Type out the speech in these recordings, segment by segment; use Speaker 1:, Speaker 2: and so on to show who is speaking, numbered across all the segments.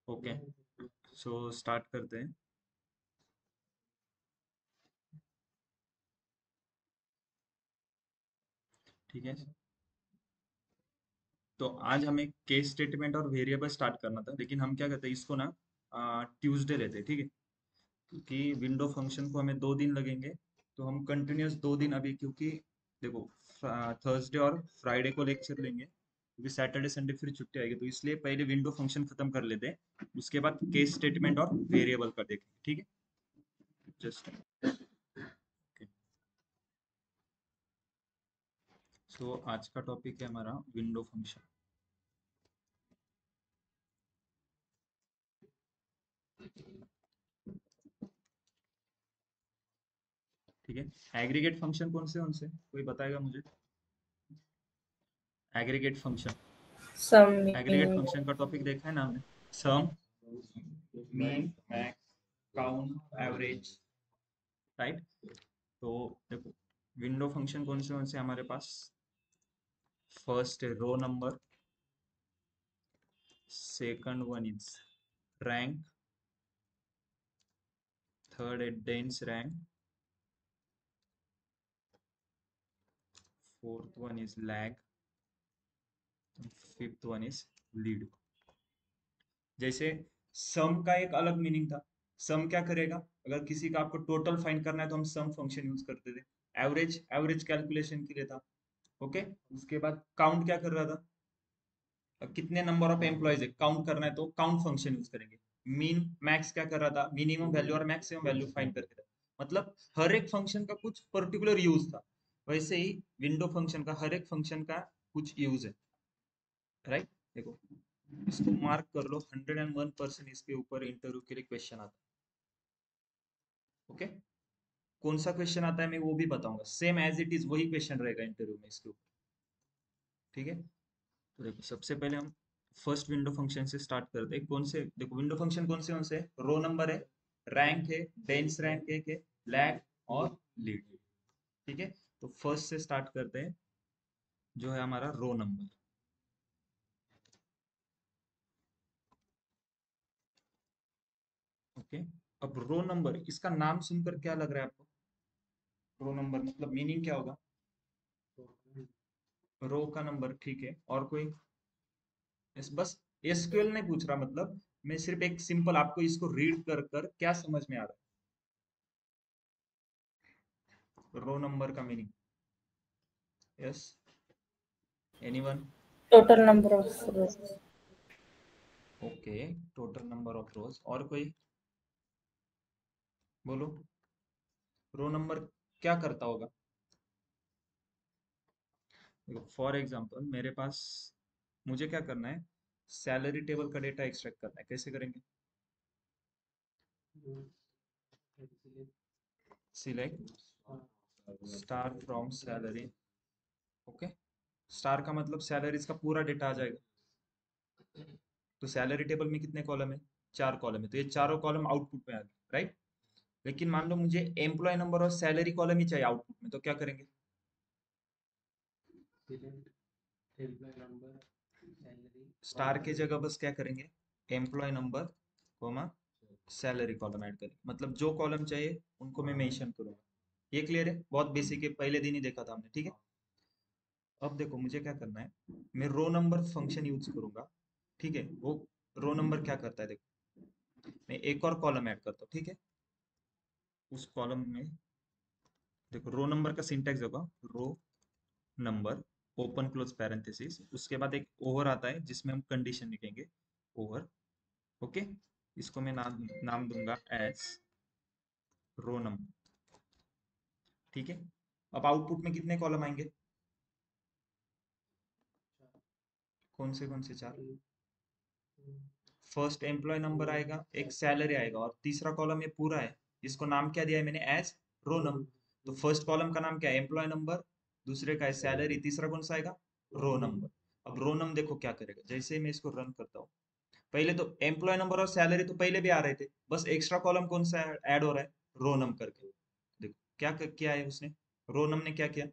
Speaker 1: Okay, so start करते हैं। ठीक है, तो आज हमें केस स्टेटमेंट और वेरिएबल स्टार्ट करना था, लेकिन हम क्या करते हैं इसको ना ट्यूसडे लेते हैं। ठीक है, क्योंकि विंडो फंक्शन को हमें 2 दिन लगेंगे, तो हम कंटिन्यूअस 2 दिन अभी, क्योंकि देखो थर्सडे और फ्राइडे को लेक्चर लेंगे, क्योंकि सैटरडे संडे फिर छुट्टी आएगी, तो इसलिए पहले विंडो फंक्शन खत्म कर लेते हैं, उसके बाद केस स्टेटमेंट और वेरिएबल का देखेंगे। ठीक है, जस्ट सो आज का टॉपिक है हमारा विंडो फंक्शन। ठीक है, एग्रीगेट फंक्शन कौन से कोई बताएगा मुझे? Aggregate function,
Speaker 2: sum,
Speaker 1: aggregate
Speaker 2: mean,
Speaker 1: function का टॉपिक देखा है ना हमने? Sum, mean, max, count, average, right. तो देखो, विंडो फंक्शन कौन से हमारे पास? फर्स्ट है row number, second one is rank, third है dense rank, fourth one is lag, fifth one is lead. जैसे सम का एक अलग मीनिंग था। सम क्या करेगा? अगर किसी का आपको टोटल फाइंड करना है तो हम सम फंक्शन यूज करते थे। एवरेज एवरेज कैलकुलेशन के लिए था। ओके, उसके बाद काउंट क्या कर रहा था? कितने नंबर ऑफ एम्प्लॉयज है काउंट करना है तो काउंट फंक्शन यूज करेंगे। मीन मैक्स क्या कर रहा था? मिनिमम वैल्यू और मैक्सिमम वैल्यू फाइंड करके था। मतलब हर एक फंक्शन का कुछ पर्टिकुलर यूज था। वैसे ही विंडो फंक्शन का हर एक फंक्शन का कुछ यूज है, राइट। देखो, इसको मार्क कर लो, 101% इसके ऊपर इंटरव्यू के लिए क्वेश्चन आता है। ओके, कौन सा क्वेश्चन आता है मैं वो भी बताऊंगा, सेम एज इट इज वही क्वेश्चन रहेगा इंटरव्यू में इसके ऊपर। ठीक है, तो देखो सबसे पहले हम फर्स्ट विंडो फंक्शन से स्टार्ट करते हैं। कौन से, देखो विंडो फंक्शन कौन से है? रो नंबर है, रैंक है, डेंस रैंक है, लैग और लीड। ठीक है, तो फर्स्ट से स्टार्ट करते हैं, जो है हमारा रो नंबर। ओके, अब रो नंबर, इसका नाम सुनकर क्या लग रहा है आपको? रो नंबर मतलब मीनिंग क्या होगा? रो का नंबर, ठीक है। और कोई? बस एसक्यूएल नहीं पूछ रहा, मतलब मैं सिर्फ एक सिंपल आपको इसको रीड कर कर क्या समझ में आ रहा है रो नंबर का meaning? Yes, anyone?
Speaker 2: Total number of rose.
Speaker 1: Okay, total number of रोज। और कोई बोलो, रो नंबर क्या करता होगा? फॉर एग्जांपल मेरे पास, मुझे क्या करना है? सैलरी टेबल का डेटा एक्सट्रैक्ट करना है, कैसे करेंगे? Select star from salary. Okay, star का मतलब सैलरीज का पूरा डेटा आ जाएगा। तो सैलरी टेबल में कितने कॉलम है? 4 कॉलम है, तो ये चारों कॉलम आउटपुट में आ गए, राइट। लेकिन मान लो मुझे एम्प्लॉय नंबर और सैलरी कॉलम ही चाहिए आउटपुट में, तो क्या करेंगे? स्टार के जगह बस क्या करेंगे? Employee number comma salary column add करेंगे, मतलब जो कॉलम चाहिए उनको मैं मेंशन करूंगा। ये क्लियर है? बहुत बेसिक है, पहले दिन ही देखा था हमने। ठीक है, अब देखो मुझे क्या करना है, मैं रो नंबर फंक्शन यूज करूंगा। ठीक है, वो रो नंबर क्या करता है, देखो मैं एक और कॉलम ऐड करता हूँ। ठीक है, उस कॉलम में देखो रो नंबर का सिंटैक्स होगा, row number open close parenthesis, उसके बाद एक ओवर आता है जिसमें हम कंडीशन लिखेंगे, ओवर। ओके, इसको मैं नाम नाम दूंगा एज रो नंबर। ठीक है, अब आउटपुट में कितने कॉलम आएंगे? कौन से 4? फर्स्ट एम्प्लॉय नंबर आएगा, एक सैलरी आएगा, और तीसरा कॉलम ये पूरा है, इसको नाम क्या दिया है मैंने? As row number. तो फर्स्ट कॉलम का नाम क्या है? एम्प्लॉय नंबर, दूसरे का है सैलरी, तीसरा कौन सा आएगा? Row number. अब रो नंबर देखो क्या करेगा, जैसे ही मैं इसको रन करता हूँ, पहले तो एम्प्लॉय नंबर और सैलरी तो पहले भी आ रहे थे, बस एक्स्ट्रा कॉलम कौन सा ऐड हो रहा है? रो नंबर करके। देखो क्या किया है उसने, रो नंबर ने क्या किया?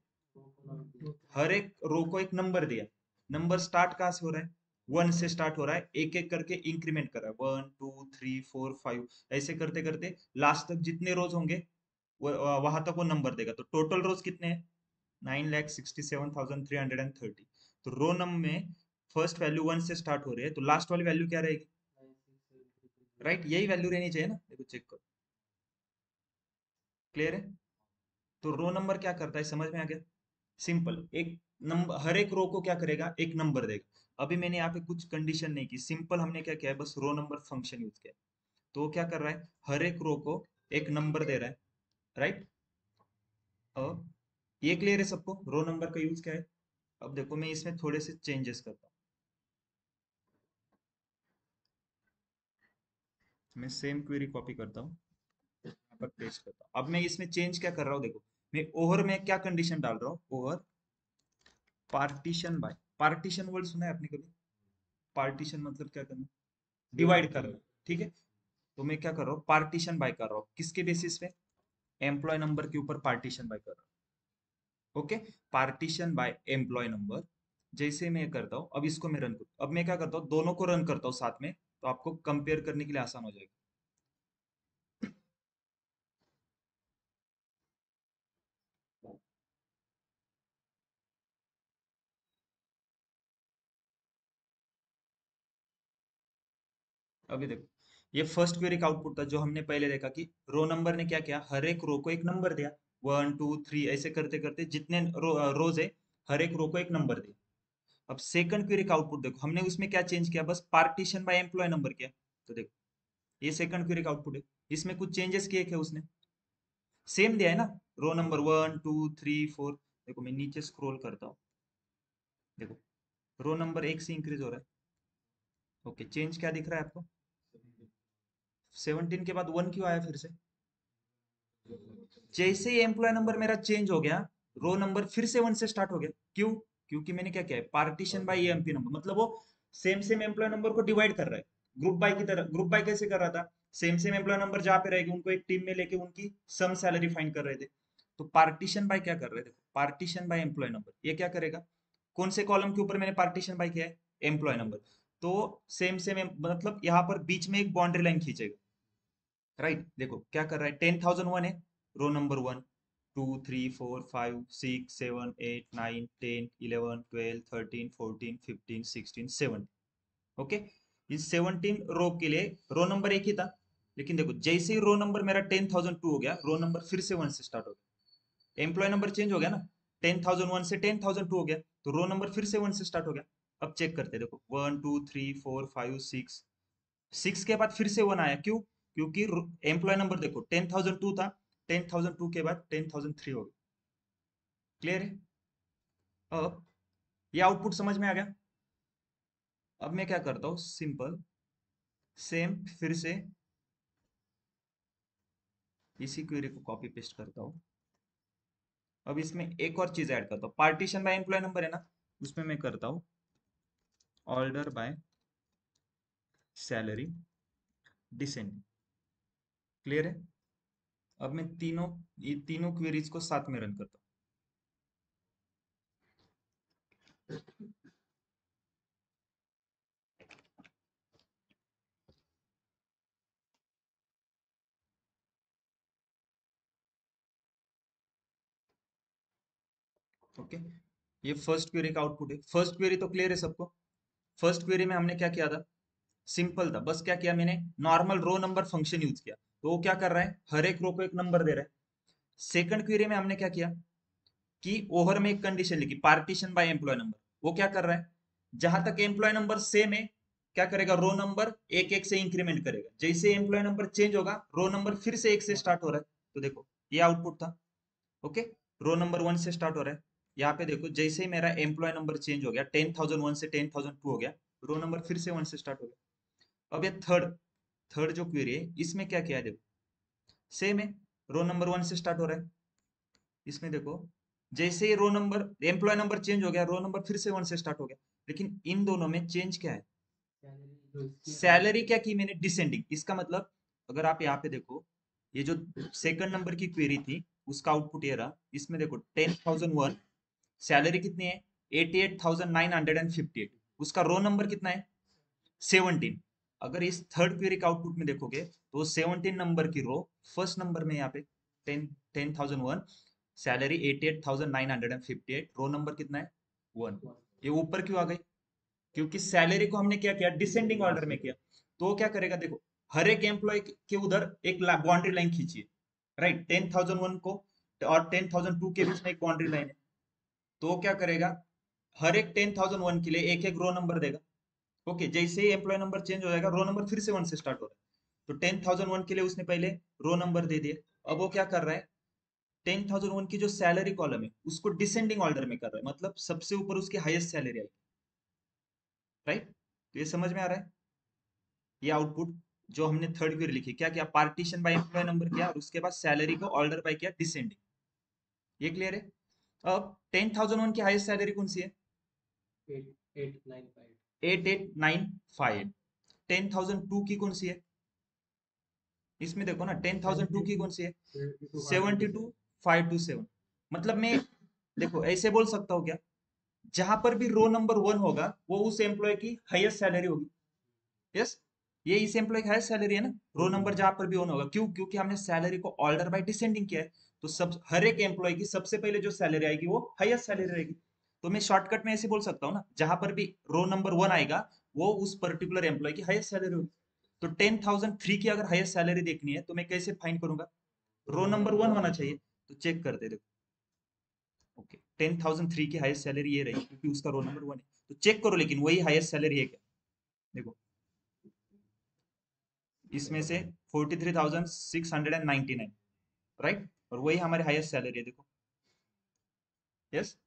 Speaker 1: हर एक रो को एक नंबर दिया। नंबर स्टार्ट कहाँ से हो रहा है? वन से स्टार्ट हो रहा है, एक एक करके इंक्रीमेंट कर रहा है, 1 2 3 4 5, ऐसे करते करते लास्ट तक जितने रोज होंगे वहां तक वो नंबर देगा। तो टोटल रोज कितने हैं? 9,67,330। तो रो नंबर में फर्स्ट वैल्यू वन से स्टार्ट हो रही है, तो लास्ट वाली वैल्यू क्या रहेगी? राइट, यही वैल्यू रहनी चाहिए ना। देखो चेक करो, क्लियर है? तो रो नंबर क्या करता है, समझ में आ गया? सिंपल, एक नंबर हर एक रो को क्या करेगा, एक नंबर देगा। अभी मैंने यहाँ पे कुछ कंडीशन नहीं की, सिंपल हमने क्या किया है, बस रो नंबर फंक्शन यूज किया है। तो वो क्या कर रहा है, हर एक रो को एक नंबर दे रहा है, राइट। अब ये क्लियर है सबको, रो नंबर का यूज क्या है? अब देखो मैं इसमें थोड़े से चेंजेस करता हूँ। मैं सेम क्वेरी कॉपी करता हूँ, यहाँ पर पेस्ट करता हूँ। अब मैं इसमें चेंज क्या कर रहा हूँ, देखो मैं ओवर में क्या कंडीशन डाल रहा हूँ, over partition by. Partition word सुना है आपने कभी? पार्टीशन मतलब क्या करना, डिवाइड करना, ठीक है। तो मैं क्या कर रहा हूँ, पार्टीशन बाय कर रहा हूँ, किसके बेसिस पे? एम्प्लॉय नंबर के ऊपर पार्टीशन बाय कर रहा हूँ। Okay, partition by employee number. जैसे मैं करता हूँ, अब इसको मैं रन करता हूँ, अब मैं क्या करता हूँ, दोनों को रन करता हूँ साथ में, तो आपको कंपेयर करने के लिए आसान हो जाएगा। अभी देखो, ये फर्स्ट क्वेरी का आउटपुट था जो हमने पहले देखा कि रो नंबर ने क्या किया, हर एक रो को एक नंबर दिया, 1 2 3 ऐसे करते करते जितने रोज है, हर एक रो को एक नंबर दिया। अब सेकंड क्वेरी का आउटपुट देखो, हमने उसमें क्या चेंज किया, बस पार्टीशन बाय एम्प्लॉय नंबर किया। तो देखो ये सेकंड क्वेरी का आउटपुट है, इसमें कुछ चेंजेस किए थे उसने, सेम दिया है ना, रो नंबर 1 2 3 4। देखो मैं नीचे स्क्रॉल करता हूँ, देखो रो नंबर एक से इंक्रीज हो रहा है। ओके, चेंज क्या दिख रहा है आपको? 17 के बाद वन क्यों आया फिर से? जैसे ही एम्प्लॉय नंबर मेरा चेंज हो गया, रो नंबर फिर से वन से स्टार्ट हो गया। क्यों? क्योंकि मैंने क्या किया है, पार्टीशन बाय एएमपी नंबर, मतलब वो सेम सेम एम्प्लॉय नंबर को डिवाइड कर रहा है, ग्रुप बाय की तरह। ग्रुप बाय कैसे कर रहा था, सेम सेम एम्प्लॉय नंबर जहाँ पे रहेगी उनको एक टीम में लेके उनकी सम सैलरी फाइंड कर रहे थे। तो पार्टीशन बाय क्या कर रहे थे, पार्टीशन बाय एम्प्लॉय नंबर, ये क्या करेगा, कौन से कॉलम के ऊपर मैंने पार्टीशन बाय किया है, एम्प्लॉय नंबर। तो सेम सेम मतलब यहाँ पर बीच में एक बाउंड्री लाइन खींचेगा, राइट। देखो क्या कर रहा है, 10,001 है, रो नंबर 1 2 3 4 5 6 7 8 9 10 11 12 13 14 15 16 17। ओके, इस 17 रो के लिए रो नंबर एक ही था, लेकिन देखो जैसे ही रो नंबर मेरा 10,002 हो गया, रो नंबर फिर से वन से स्टार्ट हो गया, एम्प्लॉय नंबर चेंज हो गया ना, 10,001 से 10,002 हो गया, तो रो नंबर फिर से वन से स्टार्ट हो गया। अब चेक करते हैं, देखो 1 2 3 4 5 6, 6 के बाद फिर से वन आया, क्यों? क्योंकि एम्प्लॉय नंबर देखो 10,002 था, 10,002 के बाद 10,003 हो गया। क्लियर है? अब ये आउटपुट समझ में आ गया। अब मैं क्या करता हूँ, सिंपल सेम फिर से इसी क्वेरी को कॉपी पेस्ट करता हूँ। अब इसमें एक और चीज ऐड करता हूँ, पार्टीशन बाय एम्प्लॉय नंबर है ना, उसमें मैं करता हूँ order by salary descending. Clear है? अब मैं ये तीनों क्वेरीज को साथ में रन करता हूँ। ओके, ये फर्स्ट क्वेरी का आउटपुट है। फर्स्ट क्वेरी तो क्लियर है सबको? फर्स्ट क्वेरी में हमने क्या किया था, सिंपल था, बस क्या किया मैंने, normal row number function use किया, तो वो क्या कर रहा है, हर एक रो को एक नंबर दे रहा है। सेकंड क्वेरी में हमने क्या किया कि ओवर में एक कंडीशन लिखी, पार्टीशन बाय एम्प्लॉय नंबर। वो क्या कर रहा है, जहां तक एम्प्लॉय नंबर सेम है, क्या करेगा, रो नंबर एक एक से इंक्रीमेंट करेगा, जैसे एम्प्लॉय नंबर चेंज होगा रो नंबर फिर से एक से स्टार्ट हो रहा है। तो देखो ये आउटपुट था। ओके, रो नंबर वन से स्टार्ट हो रहा है, यहाँ पे देखो जैसे ही मेरा एम्प्लॉय नंबर चेंज हो गया, 10,001 से 10,002 हो गया, रो नंबर फिर से वन से स्टार्ट हो गया। अब ये थर्ड थर्ड जो क्वेरी है, इसमें क्या किया है, देखो सेम है, रो नंबर वन से स्टार्ट हो रहा है। इसमें देखो जैसे ही row number employee number change हो गया, रो नंबर फिर से वन से स्टार्ट हो गया, लेकिन इन दोनों में चेंज क्या है, सैलरी क्या की मैंने, डिसेंडिंग। इसका मतलब अगर आप यहाँ पे देखो, ये जो सेकंड नंबर की क्वेरी थी उसका आउटपुट ये रहा, इसमें देखो 10,001, सैलरी कितनी है, 88,958। उसका रो नंबर कितना है 17। अगर इस थर्ड क्वेरी का आउटपुट में देखोगे तो 17 नंबर की रो फर्स्ट नंबर में यहाँ पे 10,001 सैलरी 88,958 रो नंबर कितना है 1। ये ऊपर क्यों आ गई क्योंकि सैलरी को हमने क्या किया डिसेंडिंग ऑर्डर में किया। तो वो क्या करेगा देखो हर एक एम्प्लॉय के उधर एक बाउंड्री लाइन खींचिए राइट 10,001 को और 10,002 के बीच में एक बाउंड्री लाइन है। तो वो क्या करेगा हर एक 10,001 के लिए एक एक रो नंबर देगा। ओके जैसे ही एम्प्लॉय नंबर चेंज हो जाएगा रो नंबर फिर से 1 से स्टार्ट हो रहा है। तो 10,001 के लिए उसने पहले रो नंबर दे दिए। अब वो क्या कर रहा है 10,001 की जो सैलरी कॉलम है उसको डिसेंडिंग ऑर्डर में कर रहा है मतलब सबसे ऊपर उसकी हाईएस्ट सैलरी आएगी राइट। तो ये समझ में आ रहा है ये आउटपुट जो हमने थर्ड क्वेरी लिखी क्या किया पार्टीशन बाय एम्प्लॉय नंबर किया और उसके बाद सैलरी को ऑर्डर बाय किया डिसेंडिंग। ये क्लियर है। अब 10,001 की हाईएस्ट सैलरी कौन सी है 8895। 10,002 की कौन सी है इसमें देखो ना 10,002 की कौन सी है 72,527। मतलब मैं देखो ऐसे बोल सकता हूँ क्या जहां पर भी रो नंबर 1 होगा वो उस एम्प्लॉय की हाईएस्ट सैलरी होगी। यस ये इस एम्प्लॉय की हाईएस्ट सैलरी है ना रो नंबर जहां पर भी 1 होगा क्यों क्योंकि हमने सैलरी को ऑर्डर बाय डिसेंडिंग किया है। तो सब हर एक एम्प्लॉय की सबसे पहले जो सैलरी आएगी वो हाईएस्ट सैलरी रहेगी। तो मैं शॉर्टकट में ऐसे बोल सकता हूँ ना जहां पर भी रो नंबर 1 आएगा वो उस पर्टिकुलर एम्प्लॉय की हाईएस्ट सैलरी होगी। तो 10,003 की अगर हाईएस्ट सैलरी देखनी है तो मैं कैसे फाइंड करूंगा रो नंबर 1 होना चाहिए। तो चेक करते देखो ओके 10,003 की हाईएस्ट सैलरी ये रही क्योंकि उसका रोल नंबर 1 है। तो चेक करो लेकिन वही हाईएस्ट सैलरी है क्या देखो इसमें से 43,699 राइट और वही हमारी हाईएस्ट सैलरी है देखो। यस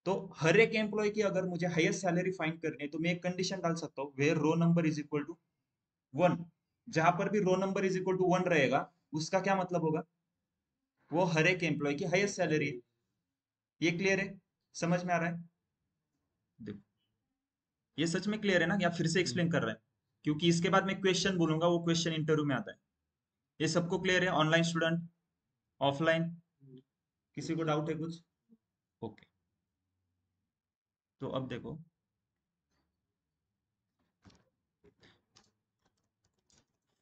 Speaker 1: तो हर एक एम्प्लॉय की अगर मुझे हाईएस्ट सैलरी फाइंड करनी है तो मैं एक कंडीशन डाल सकता हूँ where row number is equal to 1। जहां पर भी row number is equal to 1 रहेगा उसका क्या मतलब होगा वो हर एक एम्प्लॉय की हाईएस्ट सैलरी है। ये क्लियर है समझ में आ रहा है देखो ये सच में क्लियर है ना या फिर से एक्सप्लेन कर रहा है क्योंकि इसके बाद मैं क्वेश्चन बोलूंगा वो क्वेश्चन इंटरव्यू में आता है। ये सबको क्लियर है ऑनलाइन स्टूडेंट ऑफलाइन किसी को डाउट है कुछ ओके। तो अब देखो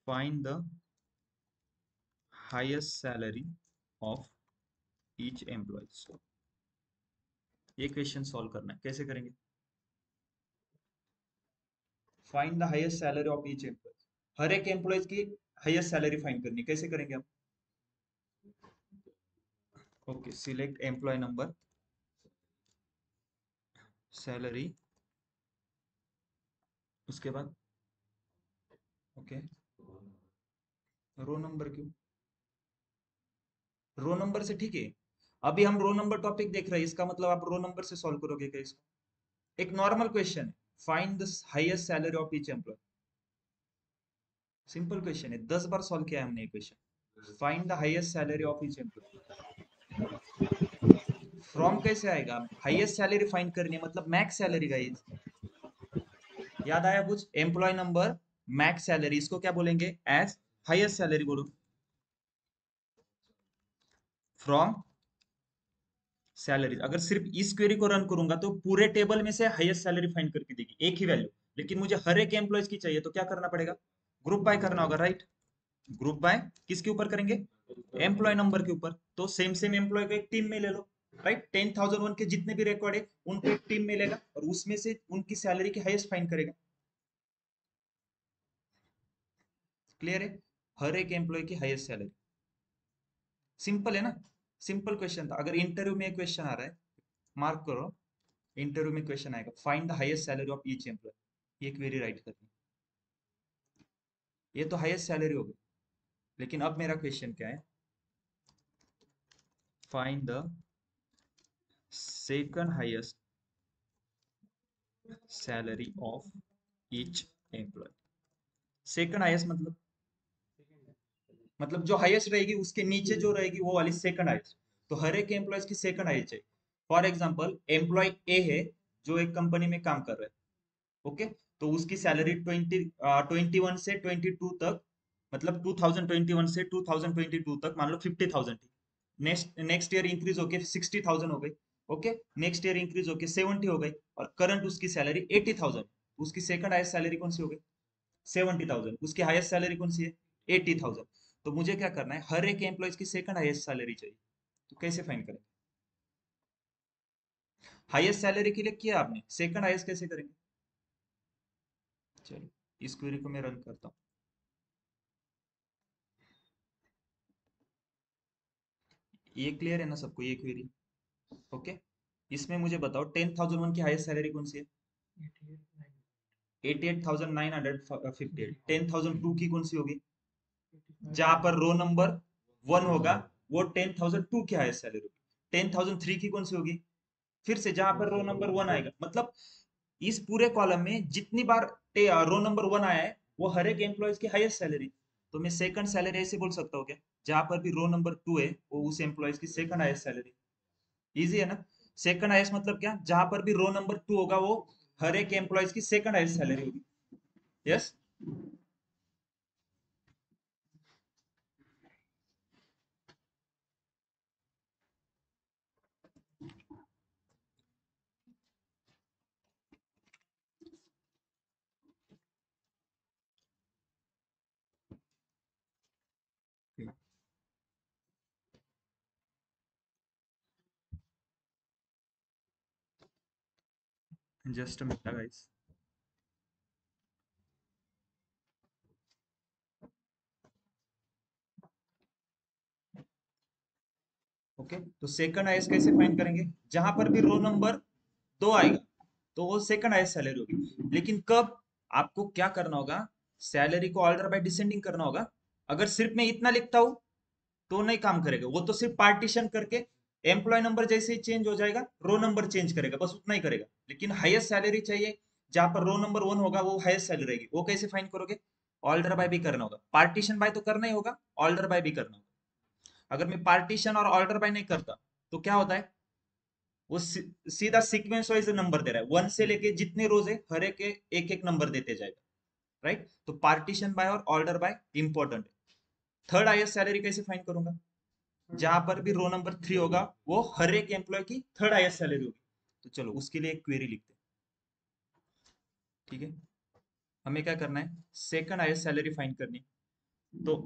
Speaker 1: find the highest salary of each employee. ये क्वेश्चन सॉल्व करना है कैसे करेंगे find the highest salary of each employee. हर एक एम्प्लॉय की हाईएस्ट सैलरी फाइंड करनी कैसे करेंगे हम okay select employee number salary उसके बाद ओके रो नंबर क्यों रो नंबर से ठीक है। अभी हम रो नंबर टॉपिक देख रहे हैं इसका मतलब आप रो नंबर से सॉल्व करोगे क्या इसको। एक नॉर्मल क्वेश्चन है find the highest salary of each employ. Simple question है 10 बार सॉल्व किया है हमने ये question find the highest salary of each employ. From कैसे आएगा हाईएस्ट सैलरी फाइंड करनी है मतलब मैक्स सैलरी गाइस। याद आया कुछ एम्प्लॉय नंबर मैक्स सैलरी इसको क्या बोलेंगे एज हाईएस्ट सैलरी बोलो फ्रॉम सैलरी। अगर सिर्फ इस क्वेरी को रन करूंगा तो पूरे टेबल में से हाईएस्ट सैलरी फाइंड करके देगी एक ही वैल्यू। लेकिन मुझे हर एक एम्प्लॉय की चाहिए तो क्या करना पड़ेगा ग्रुप बाय करना होगा राइट। ग्रुप बाय किसके ऊपर करेंगे एम्प्लॉय नंबर के ऊपर। तो सेम सेम एम्प्लॉय को एक टीम में ले लो राइट 10,001 के जितने भी रिकॉर्ड है उनको एक टीम में लेगा और उसमें से उनकी सैलरी की हाईएस्ट फाइंड करेगा। क्लियर है हर एक एम्प्लॉय की हाईएस्ट सैलरी सिंपल है ना सिंपल क्वेश्चन था। अगर इंटरव्यू में क्वेश्चन आ रहा है मार्क करो इंटरव्यू में क्वेश्चन आएगा find the highest salary of each employee ये क्वेरी राइट करनी। ये तो हाईएस्ट सैलरी होगी लेकिन अब मेरा क्वेश्चन क्या है find the second highest salary of each employ. Second highest मतलब जो हाईएस्ट रहेगी उसके नीचे जो रहेगी वो वाली सेकंड हाईएस्ट। तो हर एक एम्प्लॉय की सेकंड हाईएस्ट चाहिए। फॉर एग्जांपल एम्प्लॉय ए है जो एक कंपनी में काम कर रहा है ओके। तो उसकी सैलरी 21 से 22 तक मतलब 2021 से 2022 तक मान लो 50,000 थी। नेक्स्ट नेक्स्ट ईयर इंक्रीज होके 60,000 हो गई ओके, नेक्स्ट ईयर इंक्रीज होके 70 हो गई, और करंट उसकी सैलरी 80,000, उसकी सेकंड हाईएस्ट सैलरी कौन सी हो गई? 70,000। उसकी हाईएस्ट सैलरी कौन सी है? 80,000। तो मुझे क्या करना है, हर एक एम्प्लॉयज की सेकंड हाईएस्ट सैलरी चाहिए। तो कैसे फाइंड करें? हाईएस्ट सैलरी के लिए किया आपने, सेकंड हाईएस्ट कैसे करेंगे? चलो, इस क्वेरी को मैं रन करता हूँ। ये क्लियर है ना सबको, ये क्वेरी? ओके, इसमें मुझे बताओ 10,001 की हाईएस्ट सैलरी कौन सी है? 88,958। 10,002 की कौन सी होगी? जहां पर रो नंबर 1 होगा वो 10,002 की हाईएस्ट सैलरी होगी। 10,003 की कौन सी होगी? फिर से जहां पर रो नंबर 1 आएगा, मतलब इस पूरे कॉलम में जितनी बार रो नंबर 1 आया है वो हर एक एम्प्लॉयज की हाईएस्ट सैलरी। तो मैं सेकंड सैलरी ऐसे बोल सकता हूँ क्या? जहां पर भी रो नंबर 2 है वो उस एम्प्लॉयज की सेकंड हाईएस्ट सैलरी। इजी है ना? सेकंड हाईएस्ट मतलब क्या? जहां पर भी रो नंबर 2 होगा वो हर एक एम्प्लॉयज की सेकंड हाईएस्ट सैलरी होगी। Yes. Just a minute guys. Okay, तो सेकंड हाईएस्ट कैसे फाइंड करेंगे? जहां पर भी रो नंबर 2 आएगा तो वो सेकंड हाईएस्ट सैलरी होगी। लेकिन कब? आपको क्या करना होगा, सैलरी को ऑर्डर बाय डिसेंडिंग करना होगा। अगर सिर्फ मैं इतना लिखता हूं तो नहीं काम करेगा, वो तो सिर्फ पार्टीशन करके एम्प्लॉय नंबर जैसे ही चेंज हो जाएगा रो नंबर चेंज करेगा, बस उतना ही करेगा। लेकिन हाईएस्ट सैलरी चाहिए, जहां पर रो नंबर 1 होगा वो हाईएस्ट सैलरी रहेगी, वो कैसे फाइंड करोगे? ऑर्डर बाय भी करना होगा, पार्टीशन बाय तो करना ही होगा, ऑर्डर बाय भी करना होगा। अगर मैं पार्टीशन और ऑर्डर बाय नहीं करता तो क्या होता है, वो सीधा सीक्वेंस वाइज नंबर दे रहा है, 1 से लेके जितने रोज है हर एक एक नंबर देते जाएगा। राइट, तो पार्टीशन बाय और ऑर्डर बाय इंपॉर्टेंट है। थर्ड हाईएस्ट सैलरी कैसे फाइंड करूंगा? जहां पर भी रो नंबर 3 होगा वो हर एक एम्प्लॉय की थर्ड हाईएस्ट सैलरी होगी। तो चलो उसके लिए एक क्वेरी लिखते हैं। ठीक है, हमें क्या करना है, सेकंड हाईएस्ट सैलरी फाइंड करनी है। तो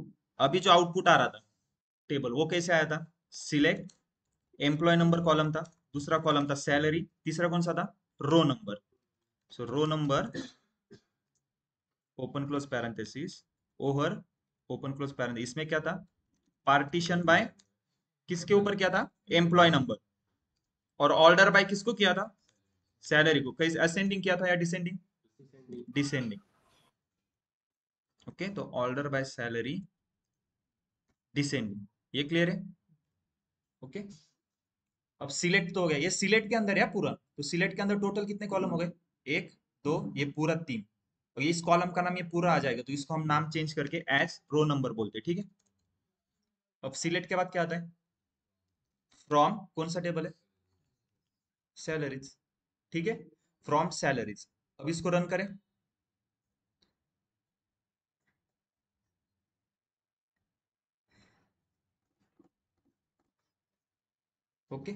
Speaker 1: अभी जो आउटपुट आ रहा था टेबल, वो कैसे आया था? सिलेक्ट एम्प्लॉय नंबर कॉलम था, दूसरा कॉलम था सैलरी, तीसरा कौन सा था? Row number. So row number open close parenthesis over open close parenthesis, इसमें क्या था? पार्टीशन बाय किसके ऊपर किया था? Employee number. और ऑर्डर बाय किसको किया था? सैलरी को। कैसे असेंडिंग किया था या डिसेंडिंग? डिसेंडिंग। ओके, तो ऑर्डर बाय सैलरी डिसेंडिंग, ये क्लियर है? ओके, अब सिलेक्ट तो हो गया, ये सिलेक्ट के अंदर है पूरा। तो सिलेक्ट के अंदर टोटल कितने कॉलम हो गए? एक, दो, ये पूरा तीन। और इस कॉलम का नाम ये पूरा आ जाएगा, तो इसको हम नाम चेंज करके एज रो नंबर बोलते हैं। ठीक है, अब सिलेक्ट के बाद क्या आता है? फ्रॉम कौन सा टेबल है? सैलरीज। ठीक है, फ्रॉम सैलरीज। अब इसको रन करें। ओके,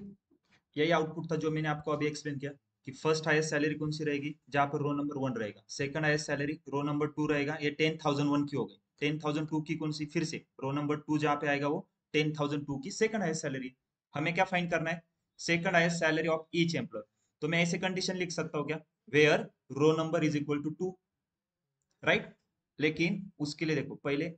Speaker 1: यही आउटपुट था जो मैंने आपको अभी एक्सप्लेन किया, कि फर्स्ट हाईएस्ट सैलरी कौन सी रहेगी? जहां पर रो नंबर 1 रहेगा। Second highest salary row number 2 रहेगा, ये 10,001 की हो गई। 10,002 की कौन सी? फिर से रो नंबर 2 जहां पे आएगा वो 10,002 की सेकंड हाईएस्ट सैलरी। हमें क्या फाइंड करना है? Second highest salary of each employee. तो मैं ऐसे कंडीशन लिख सकता हूँ क्या? Where row number is equal to 2। Right, लेकिन उसके लिए देखो, पहले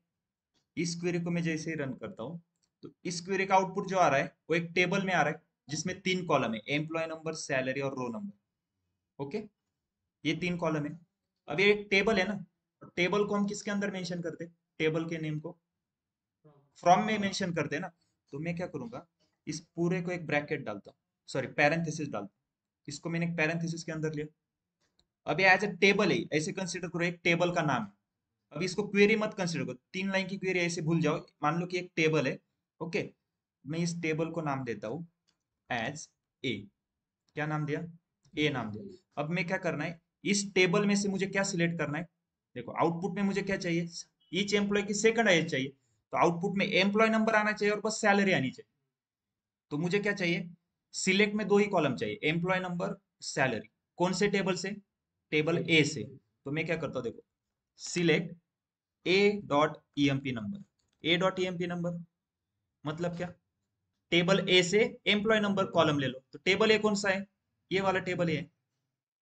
Speaker 1: इस क्वेरी को मैं जैसे ही रन करता हूँ तो इस क्वेरी का आउटपुट जो आ रहा है वो एक टेबल में आ रहा है, जिसमें तीन कॉलम है, एम्प्लॉय नंबर, सैलरी और रो नंबर। ओके, ये तीन कॉलम है। अब ये एक टेबल है ना, टेबल को हम किसके अंदर मेंशन करते हैं? टेबल के नेम को फ्रॉम में मेंशन करते हैं ना। तो मैं क्या करूंगा, इस पूरे को एक ब्रैकेट डालता हूँ, सॉरी पैरेंथेसिस डालता हूँ। इसको मैंने एक पैरेंथेसिस के अंदर लिया। अब ये एज ए टेबल है, ऐसे कंसीडर करो एक टेबल का नाम है। अब इसको क्वेरी मत कंसीडर करो, 3 लाइन की क्वेरी ऐसे भूल जाओ। मान लो कि एक टेबल है। ओके, मैं इस टेबल को नाम देता हूँ एज ए। क्या नाम दिया? ए नाम दिया। अब मैं क्या करना है, इस टेबल में से मुझे क्या सिलेक्ट करना है? देखो आउटपुट में मुझे क्या चाहिए? ईच एम्प्लॉय की सेकंड एज चाहिए। तो आउटपुट में एम्प्लॉय नंबर आना चाहिए और बस सैलरी आनी चाहिए। तो मुझे क्या चाहिए? सिलेक्ट में दो ही कॉलम चाहिए, एम्प्लॉय नंबर, सैलरी। कौन से टेबल से? टेबल ए से। तो मैं क्या करता हूँ, देखो, सिलेक्ट ए डॉट ईएमपी नंबर। ए डॉट ईएमपी नंबर मतलब क्या? टेबल ए से एम्प्लॉय नंबर कॉलम ले लो। तो टेबल ए कौन सा है? ये वाला टेबल ए है,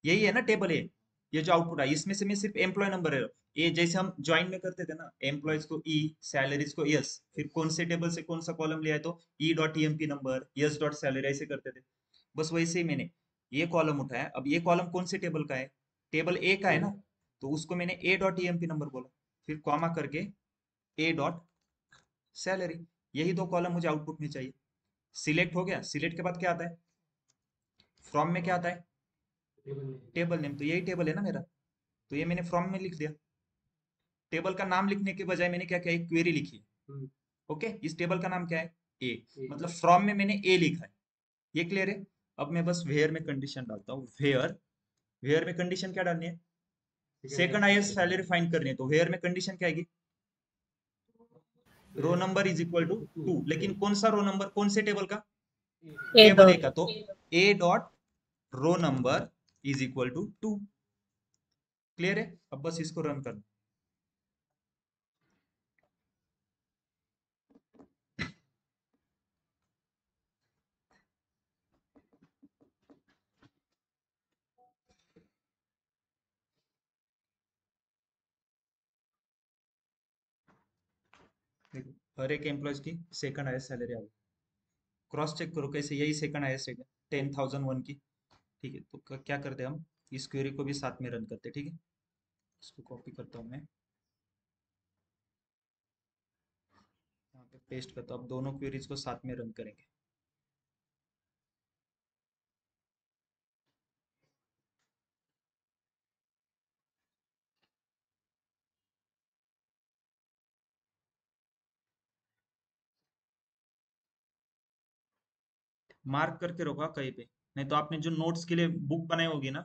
Speaker 1: यही है ना टेबल ए। ये जो आउटपुट है इसमें से मैं सिर्फ एम्प्लॉय नंबर है, ये जैसे हम ज्वाइन में करते थे ना, एम्प्लॉयज को ई, सैलरीज को यस, फिर कौन से टेबल से कौन सा कॉलम लिया है तो E dot EMP number, yes dot salary, ऐसे करते थे। बस वैसे ही मैंने ये कॉलम उठाया। अब ये कॉलम कौन से टेबल का है? टेबल ए का है ना, तो उसको मैंने ए डॉट ईएमपी नंबर बोला, फिर कॉमा करके ए डॉट सैलरी। यही दो कॉलम मुझे आउटपुट में चाहिए। सिलेक्ट हो गया। सिलेक्ट के बाद क्या आता है? फ्रॉम में क्या आता है? Table name. तो यही टेबल है ना मेरा, तो ये मैंने फ्रॉम में लिख दिया। टेबल का नाम लिखने के बजाय मैंने क्या किया, एक क्वेरी लिखी। ओके, इस टेबल का नाम क्या है? ए। मतलब फ्रॉम में मैंने ए लिखा है। ये क्लियर है? अब मैं बस वेयर में कंडीशन डालता हूँ। वेयर, वेयर में कंडीशन क्या डालनी है? सेकंड हाईएस्ट सैलरी फाइंड करनी है, तो वेयर में कंडीशन क्या आएगी? Row number is equal to 2। लेकिन कौन सा रो नंबर, कौन से टेबल का?
Speaker 2: ए
Speaker 1: टेबल ए
Speaker 2: डॉट
Speaker 1: का। तो A dot row number is equal to 2। Clear है? अब बस इसको रन करना। देखो, हर एक एम्प्लॉयज की सेकंड हाईएस्ट सैलरी आ गई। क्रॉस चेक करो कैसे, यही सेकंड हाईएस्ट है क्या? 10,001 की। ठीक है, तो क्या करते हैं हम, इस क्वेरी को भी साथ में रन करते हैं। ठीक है, इसको कॉपी करता हूँ मैं, यहाँ पे पेस्ट करता हूँ। अब दोनों क्वेरीज को साथ में रन करेंगे। मार्क करके रखो कहीं पे, नहीं तो आपने जो नोट्स के लिए बुक बनाई होगी ना,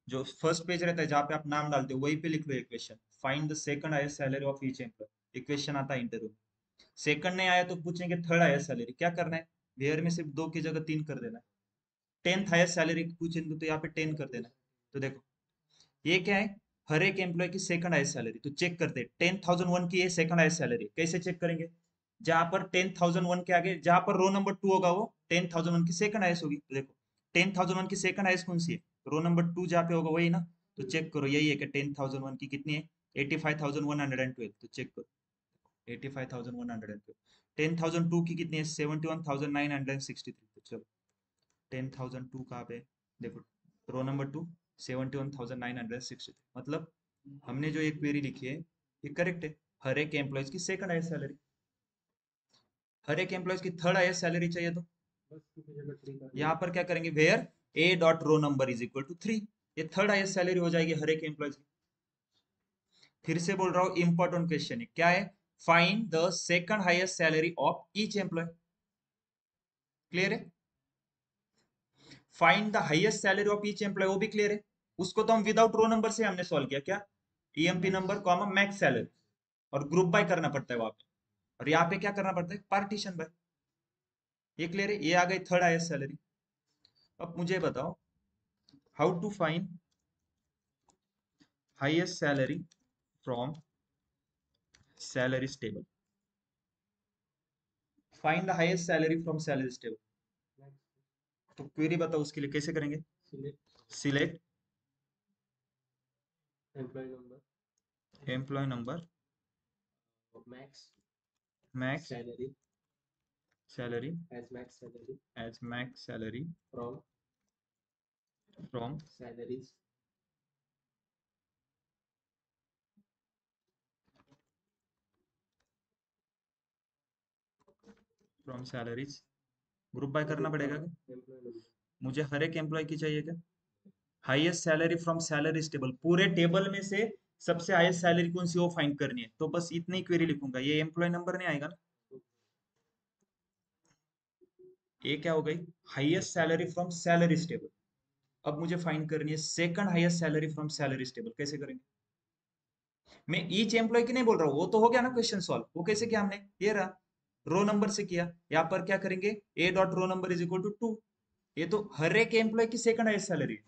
Speaker 1: जो फर्स्ट पेज रहता है जहाँ पे आप नाम डालते हो, वहीं पे लिख लो equation, find the second highest salary of each employee. Equation आता है इंटरव्यू। सेकंड नहीं आया तो पूछेंगे थर्ड हाईएस्ट सैलरी। क्या करना है, वेयर में सिर्फ दो की जगह तीन कर देना है। 10th हाईएस्ट सैलरी पूछेंगे तो यहाँ पे 10 कर देना है। तो देखो, ये क्या है, हर एक एम्प्लॉय की सेकंड हाईएस्ट सैलरी। तो चेक करते हैं, 10,001 की ये सेकंड हाईएस्ट सैलरी। कैसे चेक करेंगे? जहां पर 10,001 के आगे जहां पर रो नंबर 2 होगा वो 10,001 की सेकंड हाईएस्ट होगी। तो देखो, 10,001 की सेकंड हाईएस्ट कौन सी है? रो नंबर 2 जहाँ पे होगा वही ना। तो चेक करो, यही है कि 10,001 की कितनी है? 85,112। तो चेक करो, 85,112। 10,002 की कितनी है? 71,963। तो चलो, 10,002 कहाँ पे है? देखो, रो नंबर 2, 71,963। मतलब हमने जो एक क्वेरी लिखी है ये करेक्ट है। हर एक एम्प्लॉयज की सेकंड हाईएस्ट सैलरी, हर एक एम्प्लॉयज की थर्ड हाईएस्ट सैलरी चाहिए, तो यहाँ पर क्या करेंगे, where A dot row number is equal to 3। ये थर्ड हाईएस्ट सैलरी हो जाएगी हर एक एम्प्लॉयज की। फिर से बोल रहा हूँ, इंपॉर्टेंट क्वेश्चन है, क्या है? Find the second highest salary of each employee. Clear है? Find the highest salary of each employee, वो भी क्लियर है। उसको तो हम विदाउट रो नंबर से हमने सॉल्व किया। क्या? EMP number comma max salary, और ग्रुप बाय करना पड़ता है वहां पे। और यहाँ पे क्या करना पड़ता है? Partition bye. ये क्लियर है? ये आ गई थर्ड हाईएस्ट सैलरी। अब मुझे बताओ, how to find highest salary from salaries table. Find the highest salary from salaries table. तो क्वेरी बताओ, उसके लिए कैसे करेंगे? Select employee number max salary as max salary from salaries. Group by करना पड़ेगा क्या? मुझे हर एक एम्प्लॉय की चाहिए क्या? Highest salary from salaries table, पूरे टेबल में से सबसे हाईएस्ट सैलरी कौन सी वो फाइंड करनी है। तो बस इतनी क्वेरी लिखूंगा, ये एम्प्लॉय नंबर नहीं आएगा ना। ये क्या हो गई? Highest salary from salaries table. अब मुझे फाइंड करनी है second highest salary from salaries table. कैसे करेंगे? मैं ईच एम्प्लॉय की नहीं बोल रहा हूँ, वो तो हो गया ना क्वेश्चन सॉल्व। वो कैसे किया हमने? ये रहा, रो नंबर से किया। यहाँ पर क्या करेंगे, A dot row number is equal to 2। ये तो हर एक एम्प्लॉय की सेकंड हाईएस्ट सैलरी है।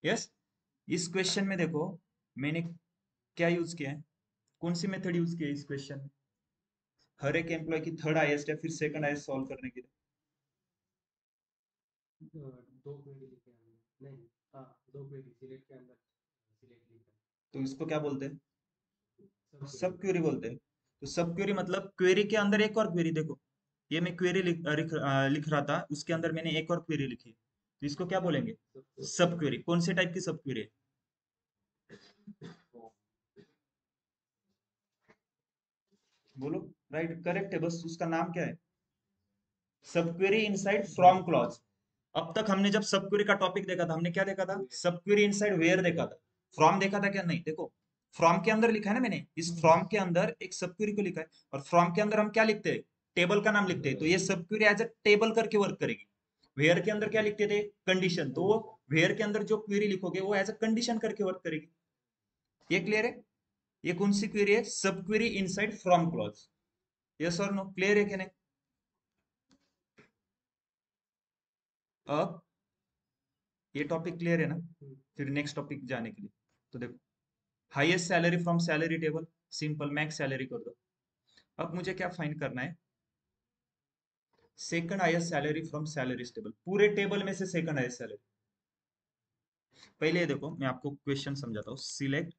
Speaker 1: यस, इस क्वेश्चन में देखो मैंने क्या यूज किया है, कौन सी मेथड यूज की है इस क्वेश्चन में, हर एक एम्प्लॉय की थर्ड हाईएस्ट है फिर सेकंड हाईएस्ट सॉल्व करने के लिए।
Speaker 3: दो क्वेरी लिखे हैं हमने, नहीं हाँ दो क्वेरी सिलेक्ट के अंदर सिलेक्ट लिखा
Speaker 1: तो इसको क्या बोलते हैं,
Speaker 3: है, सब
Speaker 1: सब
Speaker 3: क्वेरी।
Speaker 1: क्वेरी बोलते हैं। तो सब क्वेरी मतलब क्वेरी के अंदर एक और क्वेरी, देखो ये मैं क्वेरी लिख रहा था, उसके अंदर मैंने एक और क्वेरी लिखी, तो इसको क्या बोलेंगे, सब क्वेरी। कौन से टाइप की सब क्वेरी है, बोलो। राइट, करेक्ट है, बस उसका नाम क्या है, सब क्वेरी इनसाइड फ्रॉम क्लॉज। अब तक हमने जब सब क्वेरी का टॉपिक देखा था, हमने क्या देखा था, सब क्वेरी इनसाइड वेयर देखा था, फ्रॉम देखा था क्या, नहीं। देखो फ्रॉम के अंदर लिखा है ना मैंने, इस फ्रॉम के अंदर एक सब क्वेरी को लिखा है, और फ्रॉम के अंदर हम क्या लिखते हैं, टेबल का नाम लिखते हैं, तो ये सब क्वेरी एज अ टेबल करके वर्क करेगी। वेयर के अंदर क्या लिखते थे, कंडीशन, तो वेयर के अंदर जो क्वेरी लिखोगे वो एज अ कंडीशन करके वर्क करेगी। ये क्लियर है, ये कौन सी क्वेरी है, सब query inside from clause. Yes और नो, क्लियर है कि नहीं। अब ये टॉपिक क्लियर है ना, फिर नेक्स्ट टॉपिक जाने के लिए, तो देखो highest salary from salary table, simple max salary कर दो। अब मुझे क्या फाइंड करना है, second highest salary from salary table, पूरे टेबल में से सेकंड हाईएस्ट सैलरी। पहले ये देखो मैं आपको क्वेश्चन समझाता हूँ, select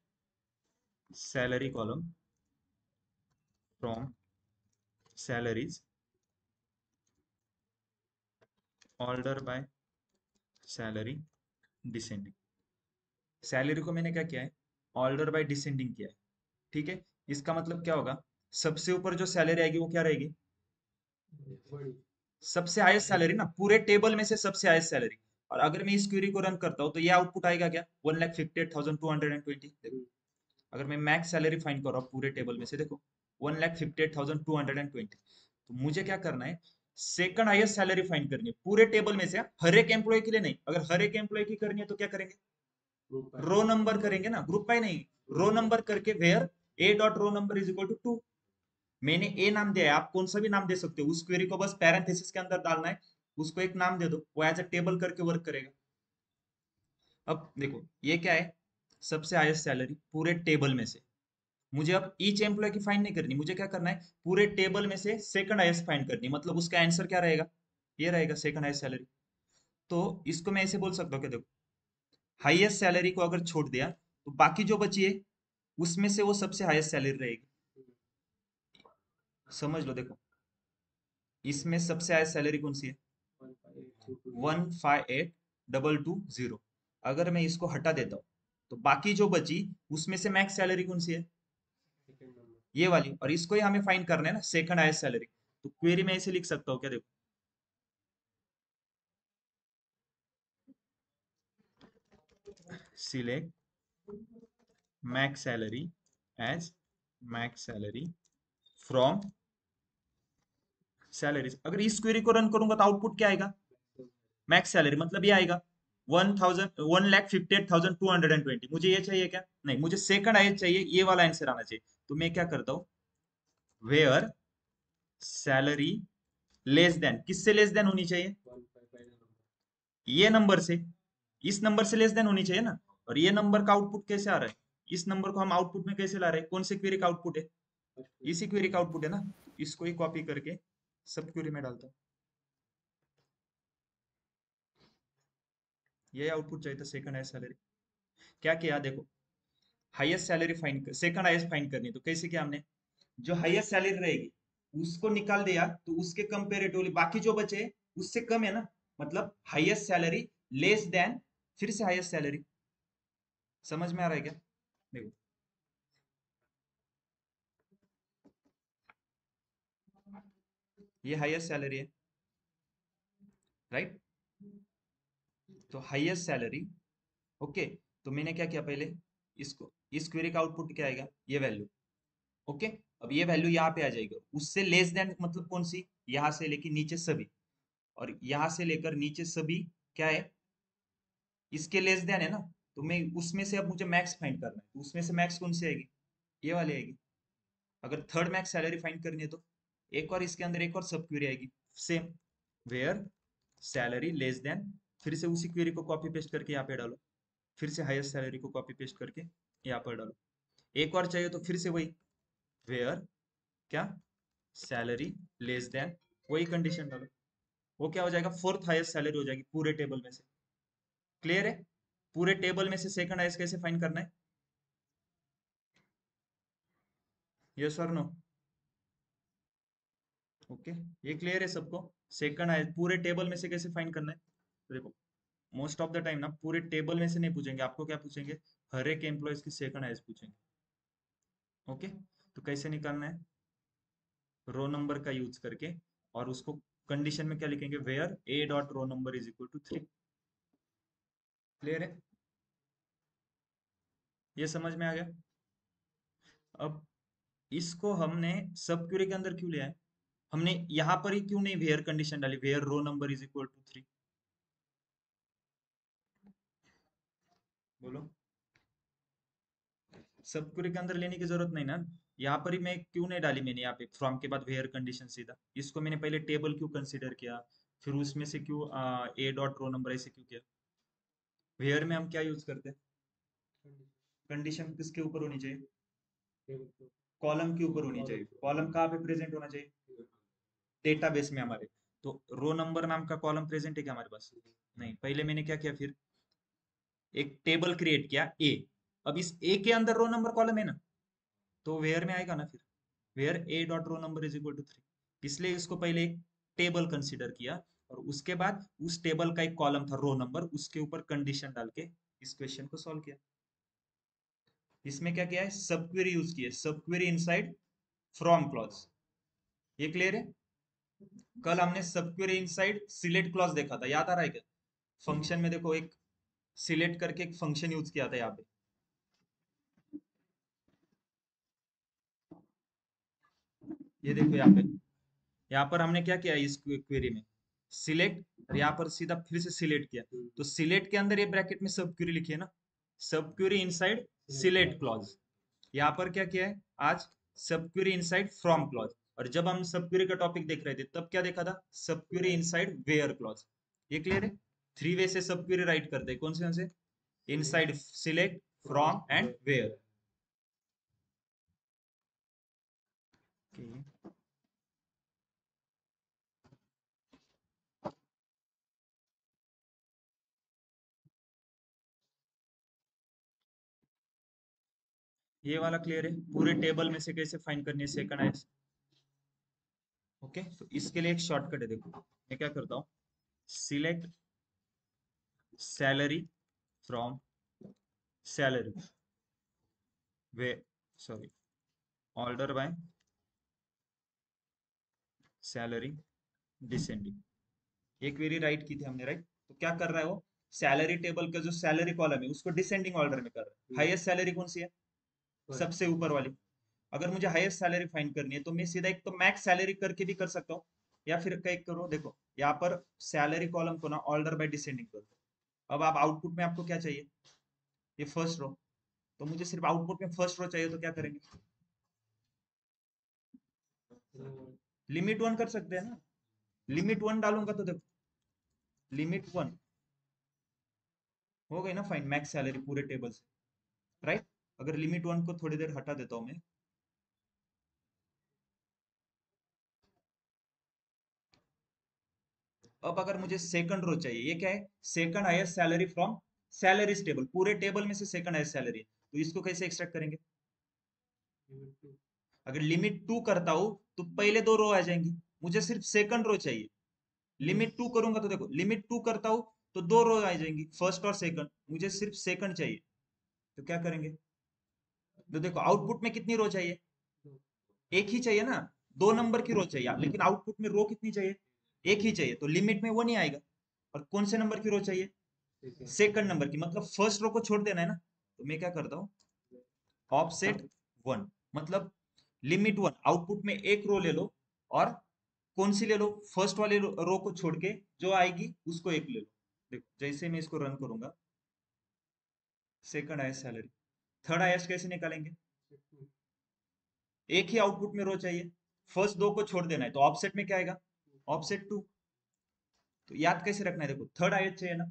Speaker 1: salary column from salaries order by salary descending. Salary को मैंने क्या किया है, ऑर्डर बाय डिसेंडिंग किया है, ठीक है। इसका मतलब क्या होगा, सबसे ऊपर जो सैलरी आएगी वो क्या रहेगी,
Speaker 3: बड़ी।
Speaker 1: सबसे हाईएस्ट सैलरी ना, पूरे टेबल में से सबसे हाईएस्ट सैलरी। और अगर मैं इस क्वेरी को रन करता हूँ तो ये आउटपुट आएगा क्या, 1,58,220। देखो अगर मैं मैक्स सैलरी फाइंड कर रहा हूँ पूरे टेबल में से, देखो 1,58,220, तो मुझे क्या करना है, सेकंड हाईएस्ट सैलरी फाइंड करनी है पूरे टेबल में से, हर एक एम्प्लॉय के लिए नहीं, अगर हर एक एम्प्लॉय की करनी है तो क्या करेंगे,
Speaker 3: ग्रुप बाय
Speaker 1: रो नंबर करेंगे ना, ग्रुप बाय नहीं, रो नंबर करके where A dot row number is equal to 2। मैंने ए नाम दिया है, आप कौन सा भी नाम दे सकते हो, उस क्वेरी को बस पैरेंथेसिस के अंदर डालना है, उसको एक नाम दे दो, वो एज अ टेबल करके वर्क करेगा। अब देखो ये क्या है, सबसे हाईएस्ट सैलरी पूरे टेबल में से, मुझे अब ईच एम्प्लॉय की फाइंड नहीं करनी, मुझे क्या करना है, पूरे टेबल में से सेकंड हाईएस्ट फाइंड करनी, मतलब उसका आंसर क्या रहेगा, ये रहेगा सेकंड हाईएस्ट सैलरी। तो इसको मैं ऐसे बोल सकता हूँ कि देखो हाईएस्ट सैलरी को अगर छोड़ दिया तो बाकी जो बची है उसमें से वो सबसे हाईएस्ट सैलरी रहेगी। समझ लो, देखो इसमें सबसे हाईएस्ट सैलरी कौन सी है, 158,220। अगर मैं इसको हटा देता हूँ तो बाकी जो बची उसमें से मैक्स सैलरी कौन सी है,
Speaker 3: सेकंड नंबर।
Speaker 1: ये वाली, और इसको ही हमें फाइंड करना है ना, सेकंड हाईएस्ट सैलरी। तो क्वेरी में ऐसे लिख सकता हूँ क्या, देखो select max salary as max salary from salaries. अगर इस क्वेरी को रन करूंगा तो आउटपुट क्या आएगा, मैक्स सैलरी, मतलब ये आएगा 1,58,220। मुझे ये चाहिए क्या, नहीं, मुझे सेकंड हाईएस्ट चाहिए, ये वाला आंसर आना चाहिए। तो मैं क्या करता हूँ, वेयर सैलरी लेस देन, किससे लेस देन होनी चाहिए,
Speaker 3: 1 पहला नंबर।
Speaker 1: ये नंबर से, इस नंबर से लेस देन होनी चाहिए ना। और ये नंबर का आउटपुट कैसे आ रहा है, इस नंबर को हम आउटपुट में कैसे ला रहे हैं, कौन से क्वेरी का आउटपुट है,
Speaker 3: फर्स्ट
Speaker 1: इसी क्वेरी का आउटपुट है ना, तो इसको ही कॉपी करके सब क्वेरी में डालता हूँ, ये आउटपुट चाहिए था सेकंड हाईएस्ट सैलरी। क्या किया देखो, highest salary find, second highest find करनी, तो कैसे किया हमने, जो हाईएस्ट सैलरी रहेगी उसको निकाल दिया, तो उसके कंपेरेटिवली बाकी जो बचे उससे कम है ना, मतलब हाईएस्ट सैलरी लेस देन फिर से हाईएस्ट सैलरी। समझ में आ रहा है क्या, देखो ये हाईएस्ट सैलरी है, राइट। तो हाईएस्ट सैलरी, ओके। तो मैंने क्या किया पहले, इसको, इस क्वेरी का आउटपुट क्या आएगा, ये वैल्यू, ओके। अब ये वैल्यू यहाँ पे आ जाएगी, उससे लेस देन मतलब कौन सी, यहां से लेके नीचे सभी, और यहां से लेकर नीचे सभी क्या है, इसके लेस देन है ना। तो मैं उसमें से अब मुझे मैक्स फाइंड करना है, तो उसमें से मैक्स कौन सी आएगी, ये वाली आएगी। अगर थर्ड मैक्स सैलरी फाइंड करनी है तो एक और इसके अंदर एक और सब क्वेरी आएगी, same, where salary less than, फिर से उसी क्वेरी को कॉपी पेस्ट करके यहाँ पे डालो, फिर से हाईएस्ट सैलरी को कॉपी पेस्ट करके यहाँ पर डालो। एक और चाहिए तो फिर से वही वेयर क्या सैलरी लेस देन, वही कंडीशन डालो, वो क्या हो जाएगा, फोर्थ हाईएस्ट सैलरी हो जाएगी पूरे टेबल में से। क्लियर है? पूरे टेबल में से सेकंड हाईएस्ट कैसे फाइंड करना है? यस और नो? ओके, ये क्लियर है सबको? सेकंड हाईएस्ट पूरे टेबल में से कैसे फाइंड करना है? तो देखो, मोस्ट ऑफ द टाइम ना पूरे टेबल में से नहीं पूछेंगे आपको, क्या पूछेंगे, हर एक एम्प्लॉयज की सेकंड हाईएस्ट पूछेंगे। ओके, तो कैसे निकालना है, रो नंबर का यूज करके, और उसको कंडीशन में क्या लिखेंगे, where A dot row number is equal to 3। Clear है? ये समझ में आ गया? अब इसको हमने सब क्वेरी के अंदर क्यों लिया है, हमने यहां पर ही क्यों नहीं वेयर कंडीशन डाली, where row number is equal to 3? बोलो, सब क्वेरी के अंदर लेने की जरूरत नहीं ना, यहाँ पर ही मैं क्यों नहीं डाली मैंने यहाँ पे फ्रॉम के बाद वेयर कंडीशन सीधा, इसको मैंने पहले टेबल क्यों कंसीडर किया, फिर उसमें से क्यों ए डॉट रो नंबर ऐसे क्यों किया? वेयर में हम क्या यूज करते हैं, कंडीशन किसके ऊपर होनी चाहिए, कॉलम के ऊपर होनी चाहिए। कॉलम कहाँ पे प्रेजेंट होना चाहिए, डेटाबेस में हमारे। तो रो नंबर नाम का कॉलम प्रेजेंट है क्या हमारे पास? नहीं। पहले मैंने क्या किया, फिर एक टेबल क्रिएट किया ए, अब इस ए के अंदर रो नंबर कॉलम है ना, तो वेयर में आएगा ना, फिर where A dot row number is equal to 3, इसलिए इसको पहले एक टेबल कंसीडर किया, और उसके बाद उस टेबल का एक कॉलम था रो नंबर, उसके ऊपर कंडीशन डाल के इस क्वेश्चन को सॉल्व किया। इसमें क्या किया है, सब क्वेरी यूज की है, सब क्वेरी इनसाइड फ्रॉम क्लॉज। ये क्लियर है? कल हमने सब क्वेरी इनसाइड सिलेक्ट क्लॉज देखा था, याद आ रहा है क्या? फंक्शन में देखो, एक सिलेक्ट करके एक फंक्शन यूज किया था यहाँ पे, ये देखो यहाँ पे, यहाँ पर हमने क्या किया इस क्वेरी में, सिलेक्ट, यहाँ पर सीधा फिर से सिलेक्ट किया, तो सिलेक्ट के अंदर ये ब्रैकेट में सब क्वेरी लिखी है ना, सब क्वेरी इनसाइड सिलेक्ट क्लॉज। यहाँ पर क्या किया है आज, सब क्वेरी इनसाइड फ्रॉम क्लॉज। और जब हम सब क्वेरी का टॉपिक देख रहे थे तब क्या देखा था, subquery inside where clause. ये क्लियर है? थ्री वे से सब क्वेरी राइट करते हैं, कौन से? Inside, select, from and where. ये वाला क्लियर है? पूरे टेबल में से कैसे फाइंड करनी है सेकंड हाईएस्ट? ओके, तो इसके लिए एक शॉर्टकट है, देखो मैं क्या करता हूँ, select salary from salary, way sorry order by salary descending. एक क्वेरी राइट की थी हमने, राइट? तो क्या कर रहा है वो, सैलरी टेबल का जो सैलरी कॉलम है उसको डिसेंडिंग ऑर्डर में कर रहा है। हाईएस्ट सैलरी कौन सी है, सबसे ऊपर वाली। अगर मुझे हाईएस्ट सैलरी फाइंड करनी है तो मैं सीधा एक तो मैक्स सैलरी करके भी कर सकता हूँ, या फिर क्या करो, देखो यहाँ पर सैलरी कॉलम को ना ऑर्डर बाय डिसेंडिंग कर दो। अब आप आउटपुट में आपको क्या चाहिए, ये फर्स्ट रो, तो मुझे सिर्फ आउटपुट में फर्स्ट रो चाहिए, तो क्या करेंगे, लिमिट 1 कर सकते हैं ना, लिमिट 1 डालूंगा तो देखो लिमिट 1 हो गई ना फाइन मैक्स सैलरी पूरे टेबल से, राइट? अगर लिमिट 1 को थोड़ी देर हटा देता हूं मैं, अब अगर मुझे सेकंड रो चाहिए, ये क्या है, second highest salary from salaries table, पूरे टेबल में से सेकंड हाईएस्ट सैलरी है, तो इसको कैसे एक्सट्रैक्ट करेंगे? अगर लिमिट 2 करता हूं तो पहले दो रो आ जाएंगी, मुझे सिर्फ सेकंड रो चाहिए। लिमिट 2 करूंगा तो देखो, लिमिट 2 करता हूं तो दो रो आ जाएंगी, फर्स्ट और सेकंड, मुझे सिर्फ सेकंड चाहिए, तो क्या करेंगे, तो देखो आउटपुट में कितनी रो चाहिए, एक ही चाहिए ना, दो नंबर की रो चाहिए, लेकिन आउटपुट में रो कितनी चाहिए, एक ही चाहिए, तो लिमिट में वो नहीं आएगा। और कौन से नंबर की रो चाहिए, सेकंड नंबर की, मतलब फर्स्ट रो को छोड़ देना है ना, तो मैं क्या करता हूँ, ऑफसेट 1, मतलब लिमिट 1, आउटपुट में एक रो ले लो, और कौन सी ले लो, फर्स्ट वाली रो को छोड़ के जो आएगी उसको एक ले लो। देखो जैसे मैं इसको रन करूंगा, second highest salary, third highest कैसे निकालेंगे, एक ही आउटपुट में रो चाहिए, फर्स्ट दो को छोड़ देना है, तो ऑफसेट में क्या आएगा, ऑफसेट 2। तो याद कैसे रखना है, देखो थर्ड हाईएस्ट चाहिए ना,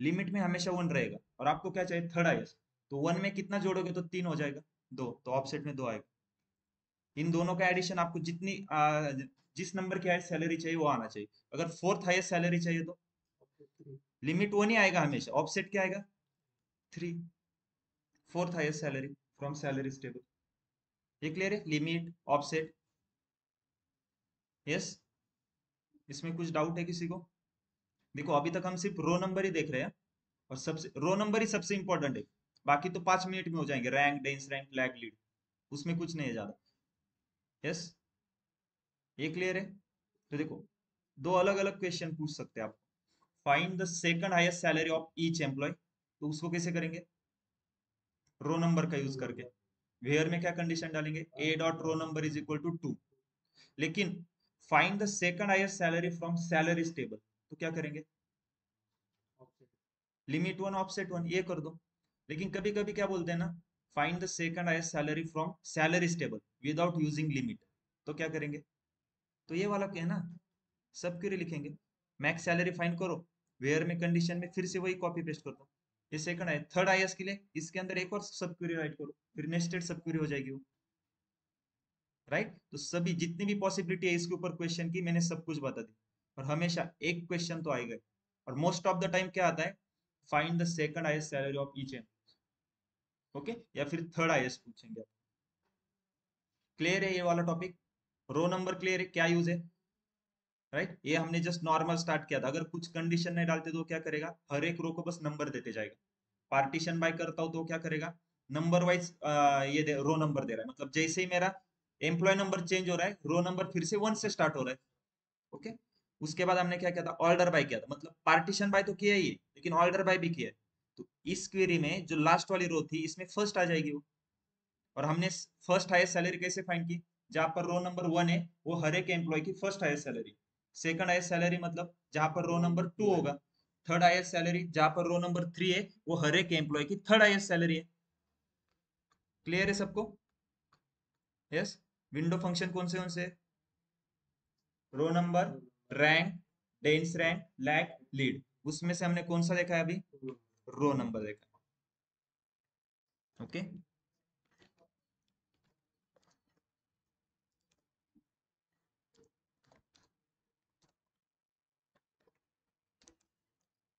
Speaker 1: लिमिट में हमेशा 1 रहेगा, और आपको क्या चाहिए, थर्ड हाईएस्ट। तो 1 में कितना जोड़ोगे तो 3 हो जाएगा, 2, तो ऑफसेट में 2 आएगा। इन दोनों का एडिशन आपको जितनी जिस नंबर की हाईएस्ट सैलरी चाहिए वो आना चाहिए। अगर फोर्थ हाईएस्ट सैलरी चाहिए तो लिमिट 1 ही आएगा हमेशा, ऑफसेट क्या आएगा, 3, fourth highest salary from salary table. ये क्लियर है, लिमिट ऑफसेट, यस। इसमें कुछ डाउट है किसी को? देखो अभी तक हम सिर्फ रो नंबर ही देख रहे हैं, और सबसे रो नंबर ही सबसे इंपॉर्टेंट है, बाकी तो 5 मिनट में हो जाएंगे, rank, dense rank, lag, lead, उसमें कुछ नहीं है ज्यादा, यस। ये क्लियर है? तो देखो दो अलग अलग क्वेश्चन पूछ सकते हैं आप, find the second highest salary of each employee, तो उसको कैसे करेंगे, रो नंबर का यूज करके। वेयर में क्या कंडीशन डालेंगे, A dot row number is equal to 2, लेकिन find the second highest salary from salaries table, तो क्या करेंगे, लिमिट 1 ऑफसेट 1, ये कर दो। लेकिन कभी कभी क्या बोलते हैं ना, find the second highest salary from salaries table without using limit, तो क्या करेंगे, तो ये वाला क्या है ना, सब के लिए लिखेंगे, मैक्स सैलरी फाइंड करो, वेयर में कंडीशन में फिर से वही कॉपी पेस्ट कर दो। ये सेकंड है, थर्ड आईएएस के लिए इसके अंदर एक और सब क्वेरी राइट करो, फिर नेस्टेड सब क्वेरी हो जाएगी वो, राइट। तो सभी जितनी भी पॉसिबिलिटी है इसके ऊपर क्वेश्चन की मैंने सब कुछ बता दी, और हमेशा एक क्वेश्चन तो आएगा, और मोस्ट ऑफ द टाइम क्या आता है, find the second highest salary of each एम, ओके, या फिर थर्ड हाईएस्ट पूछेंगे। क्लियर है ये वाला टॉपिक, रो नंबर क्लियर है, क्या यूज है, राइट। ये हमने जस्ट नॉर्मल स्टार्ट किया था, अगर कुछ कंडीशन नहीं डालते तो क्या करेगा, हर एक रो को बस नंबर देते जाएगा। पार्टीशन बाय करता हूं तो क्या करेगा, नंबर वाइज ये रो नंबर दे रहा है, मतलब जैसे ही मेरा एम्प्लॉय नंबर चेंज हो रहा है, रो नंबर फिर से 1 से स्टार्ट हो रहा है, ओके। उसके बाद हमने क्या किया था, ऑर्डर बाय किया था, मतलब पार्टीशन बाय तो किया ही है, लेकिन ऑर्डर बाय भी किया है। तो इस क्वेरी में जो लास्ट वाली रो थी इसमें फर्स्ट आ जाएगी वो, और हमने फर्स्ट हाईएस्ट सैलरी कैसे फाइंड की, जहां पर रो नंबर 1 है वो हर एक एम्प्लॉय की first highest salary, second highest salary मतलब जहां पर रो नंबर 2 होगा, थर्ड हाईएस्ट सैलरी जहां पर रो नंबर 3 है वो हर एक एम्प्लॉय की थर्ड हाईएस्ट सैलरी है। क्लियर है सबको, यस। विंडो फंक्शन कौन से, row number, rank, dense rank, lag, lead, उसमें से हमने कौन सा देखा है अभी, रो नंबर देखा, ओके।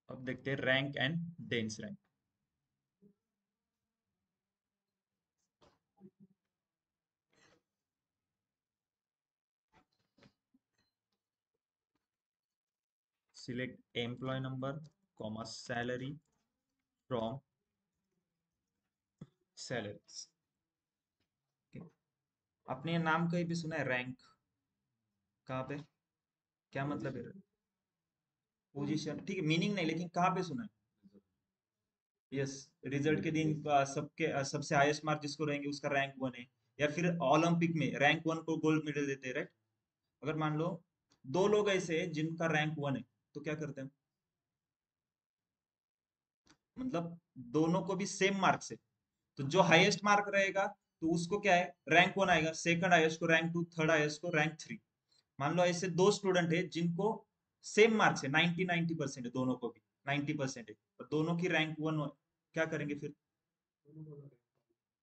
Speaker 1: अब देखते हैं rank and dense rank. Select employee number, comma salary from salaries. Okay. आपने ये नाम कहीं भी सुना है, रैंक, कहाँ पे, क्या मतलब है, पोजीशन, ठीक है, मीनिंग नहीं, लेकिन कहाँ पे सुना है, यस। रिजल्ट के दिन सबके सबसे हाईएस्ट मार्क जिसको रहेंगे उसका रैंक 1 है, या फिर ओलंपिक में रैंक 1 को गोल्ड मेडल देते हैं, राइट। अगर मान लो दो लोग ऐसे हैं जिनका रैंक 1 है, तो क्या करते हैं, मतलब दोनों को भी सेम मार्क्स है, तो जो हाईएस्ट मार्क रहेगा तो उसको क्या है, रैंक 1 आएगा, सेकंड हाईएस्ट को रैंक 2, थर्ड हाईएस्ट को रैंक 3। मान लो ऐसे दो स्टूडेंट है जिनको सेम मार्क्स है, 90-90% है, दोनों को भी 90% है, और दोनों की रैंक 1, क्या करेंगे फिर,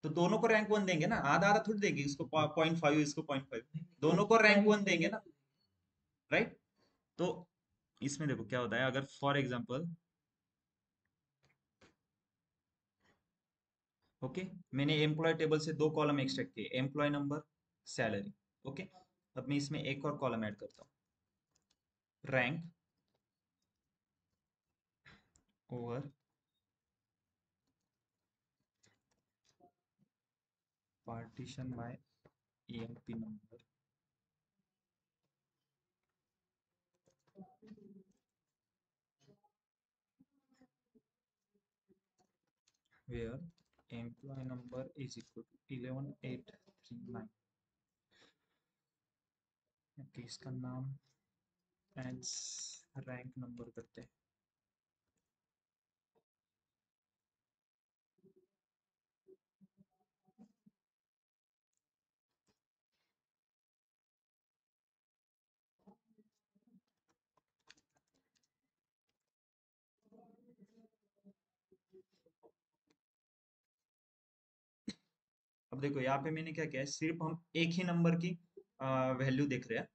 Speaker 1: तो दोनों को रैंक 1 देंगे ना, आधा आधा थोड़ी देंगे, इसको 0.5 इसको 0.5, दोनों को रैंक 1 देंगे ना, राइट। तो इसमें देखो क्या होता है, अगर फॉर एग्जाम्पल, ओके, मैंने एम्प्लॉय टेबल से 2 कॉलम एक्सट्रैक्ट किए, एम्प्लॉय नंबर, सैलरी, ओके। अब मैं इसमें एक और कॉलम ऐड करता हूँ, rank over partition by EMP number, where employee number is equal to 11839, okay. इसका नाम एंड रैंक नंबर करते हैं, अब देखो यहाँ पे मैंने क्या किया है, सिर्फ हम एक ही नंबर की वैल्यू देख रहे हैं।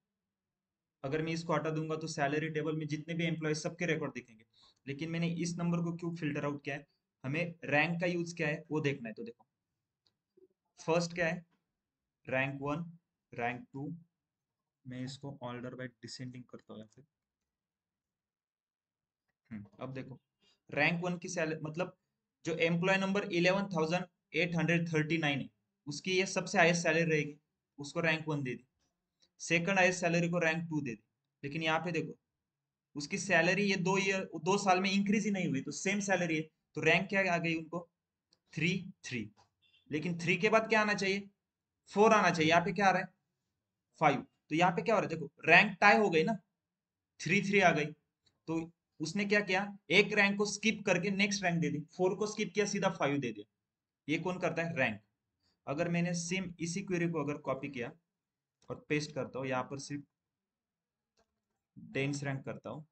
Speaker 1: अगर मैं इसको हटा दूंगा तो सैलरी टेबल में जितने भी एम्प्लॉय सबके रिकॉर्ड दिखेंगे। लेकिन मैंने इस नंबर को क्यों फिल्टर आउट किया है, हमें रैंक का यूज क्या है वो देखना है। तो देखो फर्स्ट क्या है, रैंक 1, रैंक 2। मैं इसको ऑर्डर बाय डिसेंडिंग करता हूँ या फिर अब देखो रैंक 1 की सैलरी मतलब जो एम्प्लॉय नंबर 11,839 है उसकी ये सबसे हाईएस्ट सैलरी रहेगी, उसको रैंक 1 दे दी। सेकंड हाईएस्ट सैलरी को रैंक 2 दे दी। लेकिन यहाँ पे देखो उसकी सैलरी ये 2 साल में इंक्रीज ही नहीं हुई, तो सेम सैलरी है। तो रैंक क्या आ गई उनको, 3 3। लेकिन 3 के बाद क्या आना चाहिए, 4 आना चाहिए। यहाँ पे क्या आ रहा है, 5। तो यहाँ पे क्या हो रहा है, देखो रैंक टाई हो गई ना, 3 3 आ गई। तो उसने क्या किया, एक रैंक को स्किप करके नेक्स्ट रैंक दे दी, 4 को स्किप किया सीधा 5 दे दिया। ये कौन करता है, रैंक। अगर मैंने सेम इसी क्वेरी को अगर कॉपी किया और पेस्ट करता हूँ यहाँ पर, सिर्फ डेंस रैंक करता हूँ।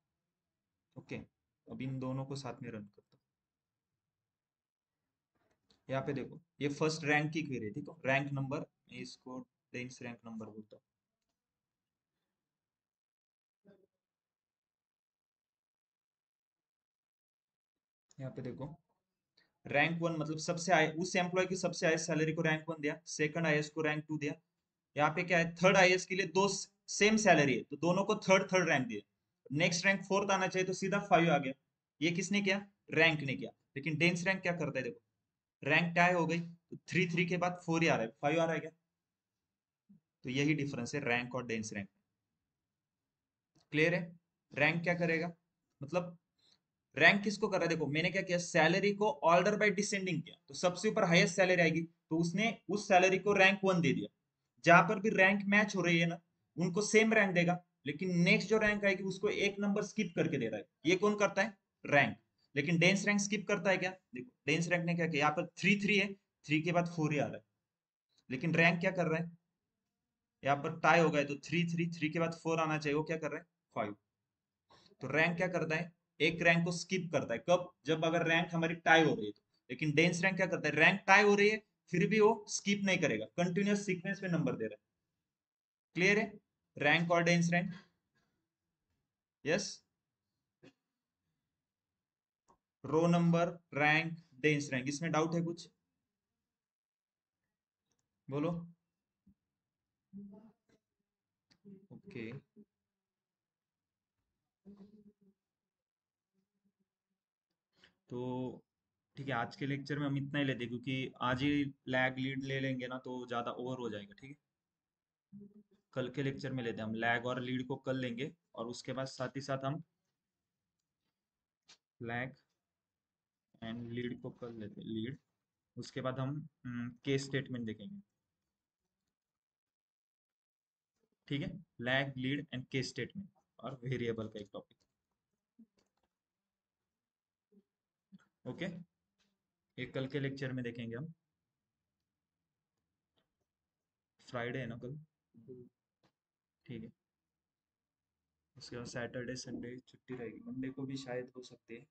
Speaker 1: ओके, अब इन दोनों को साथ में रन करता हूँ। यहाँ पे देखो ये फर्स्ट रैंक की क्वेरी है, ठीक है, रैंक नंबर, मैं इसको डेंस रैंक नंबर बोलता हूँ। यहाँ पे देखो रैंक 1 मतलब सबसे हाई, उस एम्प्लॉय की सबसे हाईएस्ट सैलरी को रैंक 1 दिया, सेकंड हाईएस्ट को रैंक 2 दिया। यहाँ पे क्या है, थर्ड हाईएस्ट के लिए दो सेम सैलरी है तो दोनों को थर्ड थर्ड रैंक दिया। नेक्स्ट रैंक फोर्थ आना चाहिए तो सीधा 5 आ गया। ये किसने किया, रैंक ने किया। लेकिन डेंस रैंक क्या करता है, देखो रैंक टाई हो गई तो 3 3 के बाद 4 ही आ रहा है, 5 आ रहा है क्या। तो यही डिफरेंस है रैंक और डेंस रैंक। क्लियर है। रैंक क्या करेगा, मतलब रैंक किसको कर रहा है, देखो मैंने क्या किया, सैलरी को ऑर्डर बाय डिसेंडिंग किया तो सबसे ऊपर हाईएस्ट सैलरी आएगी तो उसने उस सैलरी को रैंक 1 दे दिया। जहां पर भी रैंक मैच हो रही है ना उनको सेम रैंक देगा। लेकिन नेक्स्ट जो रैंक आएगी उसको एक नंबर स्किप करके दे रहा है। ये कौन करता है, रैंक। लेकिन डेंस रैंक स्किप करता है क्या, देखो डेंस रैंक ने क्या किया, यहाँ पर 3 3 है, 3 के बाद 4 ही आ रहा है। लेकिन रैंक क्या कर रहा है, यहाँ पर टाई हो गया तो 3 3 के बाद 4 आना चाहिए, वो क्या कर रहा है, 5। तो रैंक क्या करता है, एक रैंक को स्किप करता है, कब, जब अगर रैंक हमारी टाई हो रही है तो। लेकिन डेंस रैंक क्या करता है, रैंक टाई हो रही है फिर भी वो स्किप नहीं करेगा, कंटिन्यूअस सीक्वेंस में नंबर दे रहा है। क्लियर है, रैंक और dense rank. Yes, row number, rank, dense rank, इसमें डाउट है कुछ, बोलो। ओके, तो ठीक है, आज के लेक्चर में हम इतना ही लेते हैं क्योंकि आज ही लैग लीड ले लेंगे ना तो ज्यादा ओवर हो जाएगा, ठीक है। कल के लेक्चर में लेते हैं हम लैग और लीड को कल लेंगे, और उसके बाद साथ ही साथ हम लैग एंड लीड को कल लेते हैं, लीड। उसके बाद हम केस स्टेटमेंट देखेंगे, ठीक है। Lag, lead and case statement और वेरिएबल का एक टॉपिक। ओके, ये कल के लेक्चर में देखेंगे हम। फ्राइडे है ना कल, ठीक है। उसके बाद सैटरडे संडे छुट्टी रहेगी, मंडे को भी शायद हो सकती है।